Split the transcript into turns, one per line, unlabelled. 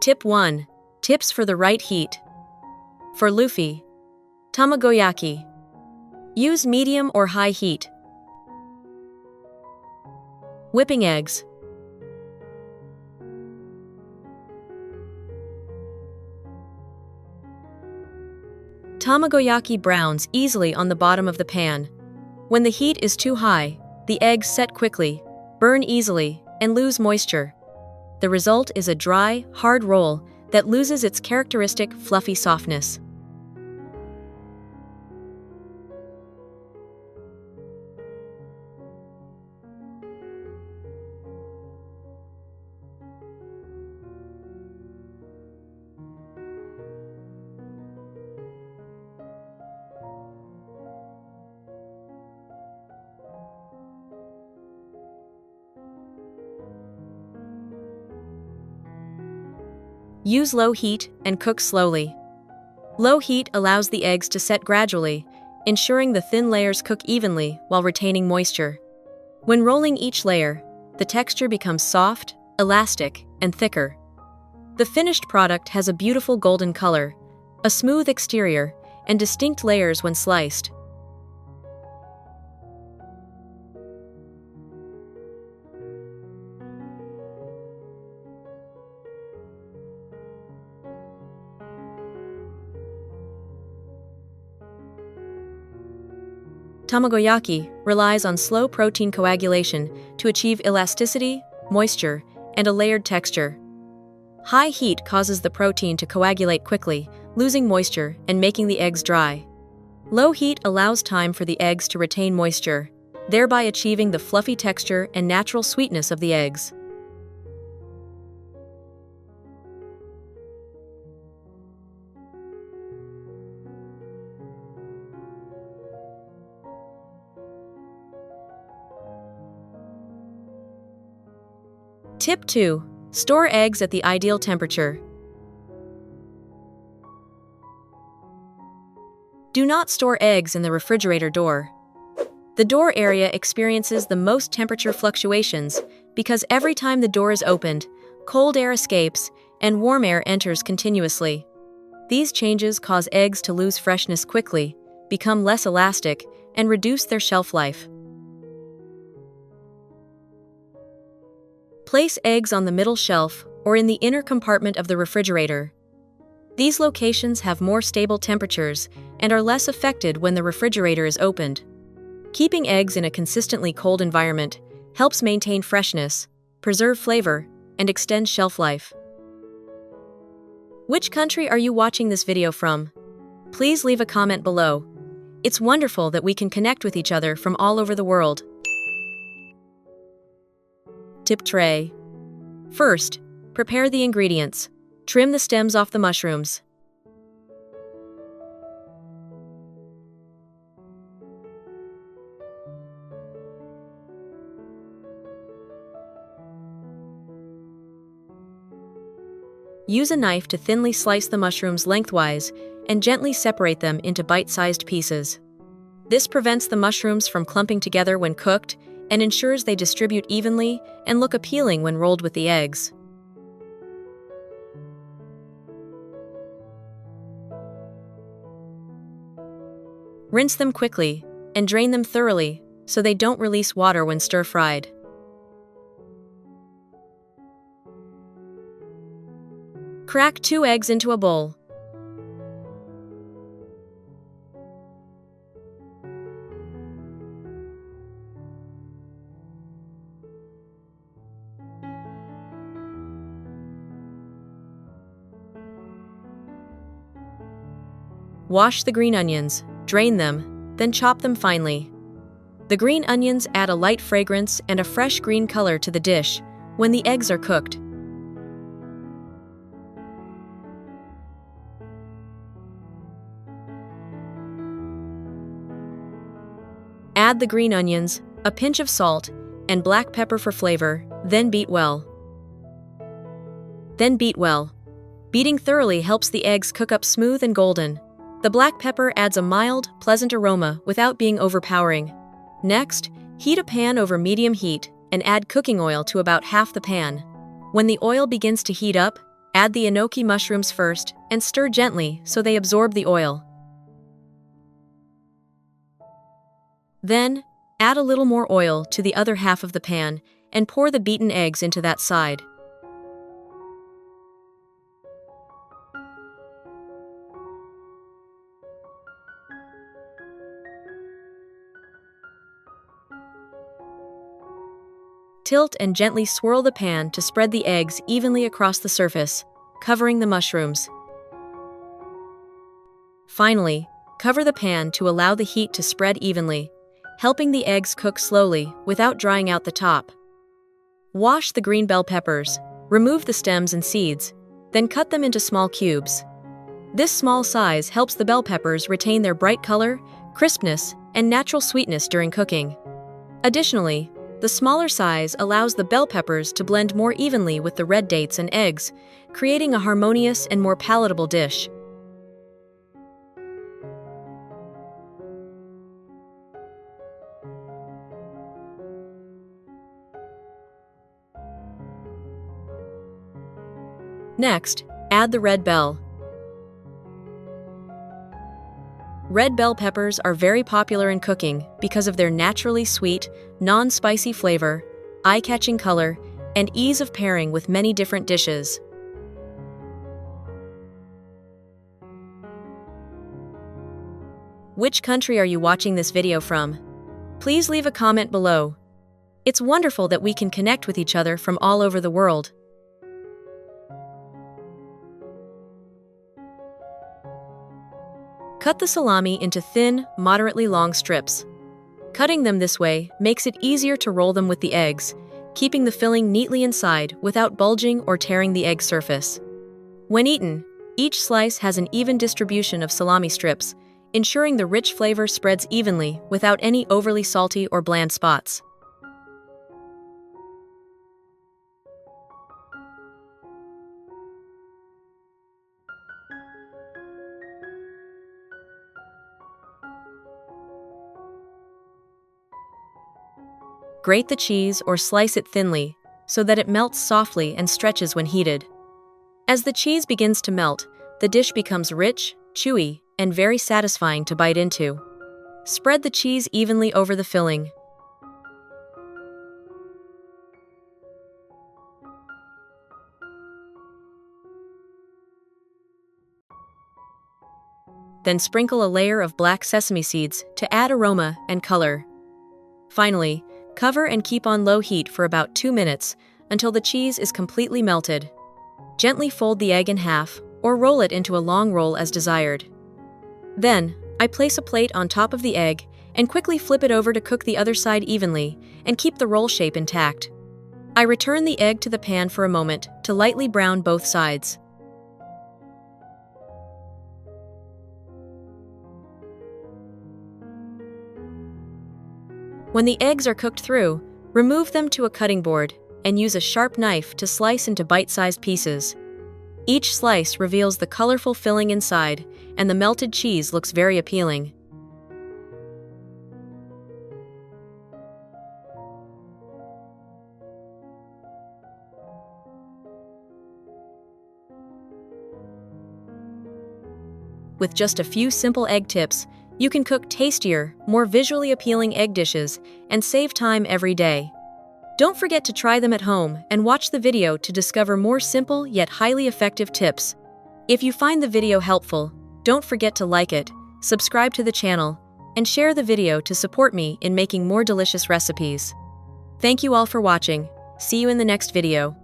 Tip 1. Tips for the right heat. For Luffy. Tamagoyaki. Use medium or high heat. Whipping eggs. Tamagoyaki browns easily on the bottom of the pan. When the heat is too high, the eggs set quickly, burn easily, and lose moisture. The result is a dry, hard roll that loses its characteristic fluffy softness. Use low heat and cook slowly. Low heat allows the eggs to set gradually, ensuring the thin layers cook evenly while retaining moisture. When rolling each layer, the texture becomes soft, elastic, and thicker. The finished product has a beautiful golden color, a smooth exterior, and distinct layers when sliced. Tamagoyaki relies on slow protein coagulation to achieve elasticity, moisture, and a layered texture. High heat causes the protein to coagulate quickly, losing moisture and making the eggs dry. Low heat allows time for the eggs to retain moisture, thereby achieving the fluffy texture and natural sweetness of the eggs. Tip 2. Store eggs at the ideal temperature. Do not store eggs in the refrigerator door. The door area experiences the most temperature fluctuations because every time the door is opened, cold air escapes and warm air enters continuously. These changes cause eggs to lose freshness quickly, become less elastic, and reduce their shelf life. Place eggs on the middle shelf or in the inner compartment of the refrigerator. These locations have more stable temperatures and are less affected when the refrigerator is opened. Keeping eggs in a consistently cold environment helps maintain freshness, preserve flavor, and extend shelf life. Which country are you watching this video from? Please leave a comment below. It's wonderful that we can connect with each other from all over the world. Tip tray. First, prepare the ingredients. Trim the stems off the mushrooms. Use a knife to thinly slice the mushrooms lengthwise and gently separate them into bite-sized pieces. This prevents the mushrooms from clumping together when cooked and ensures they distribute evenly and look appealing when rolled with the eggs. Rinse them quickly and drain them thoroughly so they don't release water when stir-fried. Crack 2 eggs into a bowl. Wash the green onions, drain them, then chop them finely. The green onions add a light fragrance and a fresh green color to the dish when the eggs are cooked. Add the green onions, a pinch of salt, and black pepper for flavor, then beat well. Beating thoroughly helps the eggs cook up smooth and golden. The black pepper adds a mild, pleasant aroma without being overpowering. Next, heat a pan over medium heat and add cooking oil to about half the pan. When the oil begins to heat up, Add the enoki mushrooms first and stir gently so they absorb the oil. Then, add a little more oil to the other half of the pan and pour the beaten eggs into that side. Tilt and gently swirl the pan to spread the eggs evenly across the surface, covering the mushrooms. Finally, cover the pan to allow the heat to spread evenly, helping the eggs cook slowly without drying out the top. Wash the green bell peppers, remove the stems and seeds, then cut them into small cubes. This small size helps the bell peppers retain their bright color, crispness, and natural sweetness during cooking. Additionally, the smaller size allows the bell peppers to blend more evenly with the red dates and eggs, creating a harmonious and more palatable dish. Next, add the red bell. Red bell peppers are very popular in cooking because of their naturally sweet, non-spicy flavor, eye-catching color, and ease of pairing with many different dishes. Which country are you watching this video from? Please leave a comment below. It's wonderful that we can connect with each other from all over the world. Cut the salami into thin, moderately long strips. Cutting them this way makes it easier to roll them with the eggs, keeping the filling neatly inside without bulging or tearing the egg surface. When eaten, each slice has an even distribution of salami strips, ensuring the rich flavor spreads evenly without any overly salty or bland spots. Grate the cheese or slice it thinly so that it melts softly and stretches when heated. As the cheese begins to melt, the dish becomes rich, chewy, and very satisfying to bite into. Spread the cheese evenly over the filling. Then sprinkle a layer of black sesame seeds to add aroma and color. Finally, cover and keep on low heat for about 2 minutes until the cheese is completely melted. Gently fold the egg in half or roll it into a long roll as desired. Then, I place a plate on top of the egg and quickly flip it over to cook the other side evenly and keep the roll shape intact. I return the egg to the pan for a moment to lightly brown both sides. When the eggs are cooked through, remove them to a cutting board and use a sharp knife to slice into bite-sized pieces. Each slice reveals the colorful filling inside, and the melted cheese looks very appealing. With just a few simple egg tips, you can cook tastier, more visually appealing egg dishes and save time every day. Don't forget to try them at home and watch the video to discover more simple yet highly effective tips. If you find the video helpful, don't forget to like it, subscribe to the channel, and share the video to support me in making more delicious recipes. Thank you all for watching. See you in the next video.